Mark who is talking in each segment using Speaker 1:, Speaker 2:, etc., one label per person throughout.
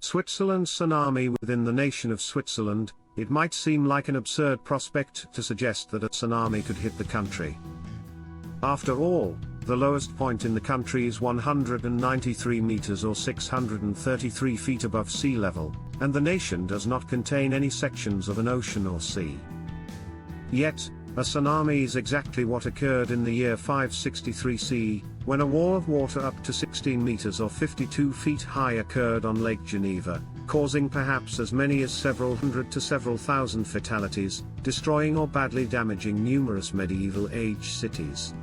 Speaker 1: Switzerland's tsunami within the nation of Switzerland. It might seem like an absurd prospect to suggest that a tsunami could hit the country. After all, the lowest point in the country is 193 meters or 633 feet above sea level, and the nation does not contain any sections of an ocean or sea. Yet, a tsunami is exactly what occurred in the year 563 CE, when a wall of water up to 16 meters or 52 feet high occurred on Lake Geneva, causing perhaps as many as several hundred to several thousand fatalities, destroying or badly damaging numerous medieval-age cities.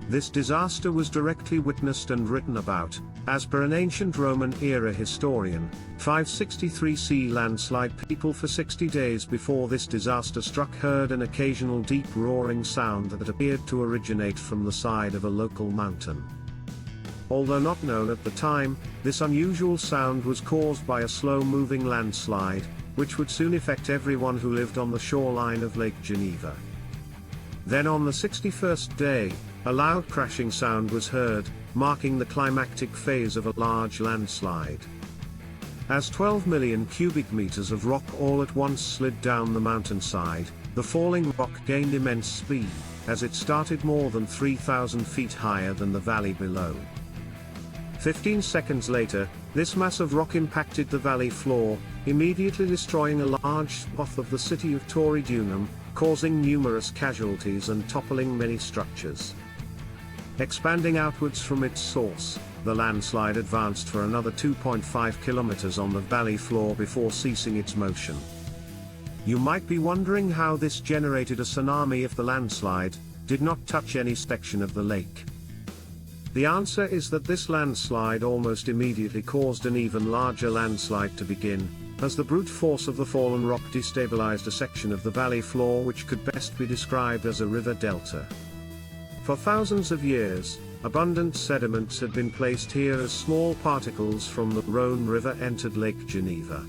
Speaker 1: This disaster was directly witnessed and written about, as per an ancient Roman-era historian. 563 CE landslide. People for 60 days before this disaster struck heard an occasional deep roaring sound that appeared to originate from the side of a local mountain. Although not known at the time, this unusual sound was caused by a slow-moving landslide, which would soon affect everyone who lived on the shoreline of Lake Geneva. Then on the 61st day, a loud crashing sound was heard, marking the climactic phase of a large landslide. As 12 million cubic meters of rock all at once slid down the mountainside, the falling rock gained immense speed, as it started more than 3,000 feet higher than the valley below. 15 seconds later, this mass of rock impacted the valley floor, immediately destroying a large swath of the city of Tauredunum, causing numerous casualties and toppling many structures. Expanding outwards from its source, the landslide advanced for another 2.5 kilometers on the valley floor before ceasing its motion. You might be wondering how this generated a tsunami if the landslide did not touch any section of the lake. The answer is that this landslide almost immediately caused an even larger landslide to begin, as the brute force of the fallen rock destabilized a section of the valley floor which could best be described as a river delta. For thousands of years, abundant sediments had been placed here as small particles from the Rhone River entered Lake Geneva.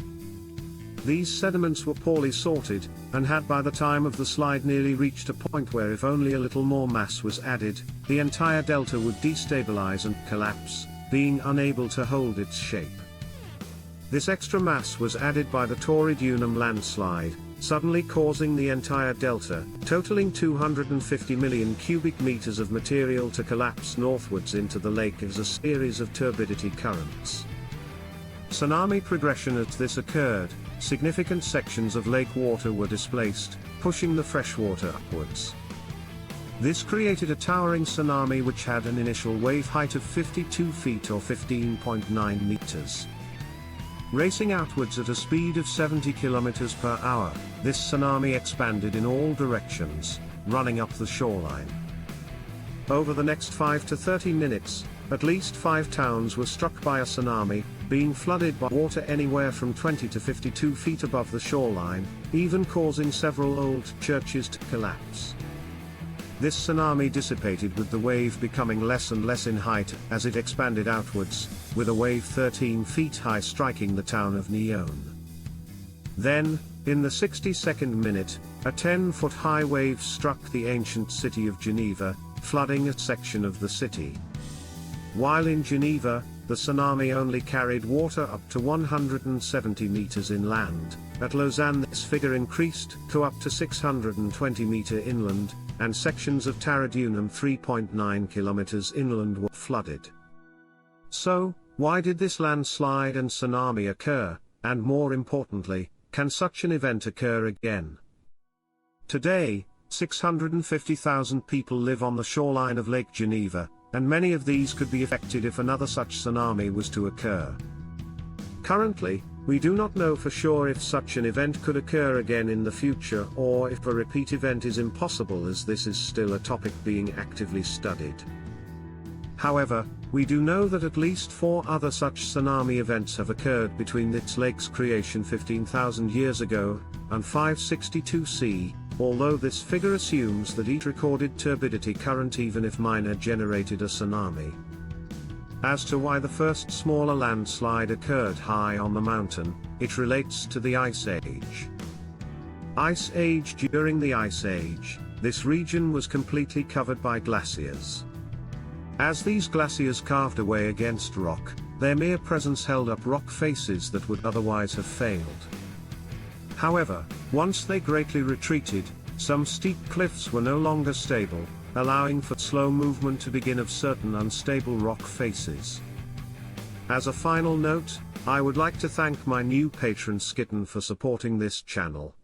Speaker 1: These sediments were poorly sorted, and had by the time of the slide nearly reached a point where if only a little more mass was added, the entire delta would destabilize and collapse, being unable to hold its shape. This extra mass was added by the Tauredunum landslide, suddenly causing the entire delta, totaling 250 million cubic meters of material to collapse northwards into the lake as a series of turbidity currents. Tsunami progression. As this occurred, significant sections of lake water were displaced, pushing the freshwater upwards. This created a towering tsunami which had an initial wave height of 52 feet or 15.9 meters. Racing outwards at a speed of 70 kilometers per hour, this tsunami expanded in all directions, running up the shoreline. Over the next 5 to 30 minutes, at least 5 towns were struck by a tsunami, being flooded by water anywhere from 20 to 52 feet above the shoreline, even causing several old churches to collapse. This tsunami dissipated with the wave becoming less and less in height as it expanded outwards, with a wave 13 feet high striking the town of Nyon. Then, in the 62nd minute, a 10-foot high wave struck the ancient city of Geneva, flooding a section of the city. While in Geneva, the tsunami only carried water up to 170 meters inland. At Lausanne this figure increased to up to 620 meter inland, and sections of Tauredunum 3.9 kilometers inland were flooded. So, why did this landslide and tsunami occur, and more importantly, can such an event occur again? Today, 650,000 people live on the shoreline of Lake Geneva, and many of these could be affected if another such tsunami was to occur. Currently, we do not know for sure if such an event could occur again in the future or if a repeat event is impossible, as this is still a topic being actively studied. However, we do know that at least 4 other such tsunami events have occurred between its lake's creation 15,000 years ago and 562 CE, although this figure assumes that each recorded turbidity current, even if minor, generated a tsunami. As to why the first smaller landslide occurred high on the mountain, it relates to the Ice Age. Ice Age. During the Ice Age, this region was completely covered by glaciers. As these glaciers carved away against rock, Their mere presence held up rock faces that would otherwise have failed. However, once they greatly retreated, some steep cliffs were no longer stable, allowing for slow movement to begin of certain unstable rock faces. As a final note, I would like to thank my new patron Skitten for supporting this channel.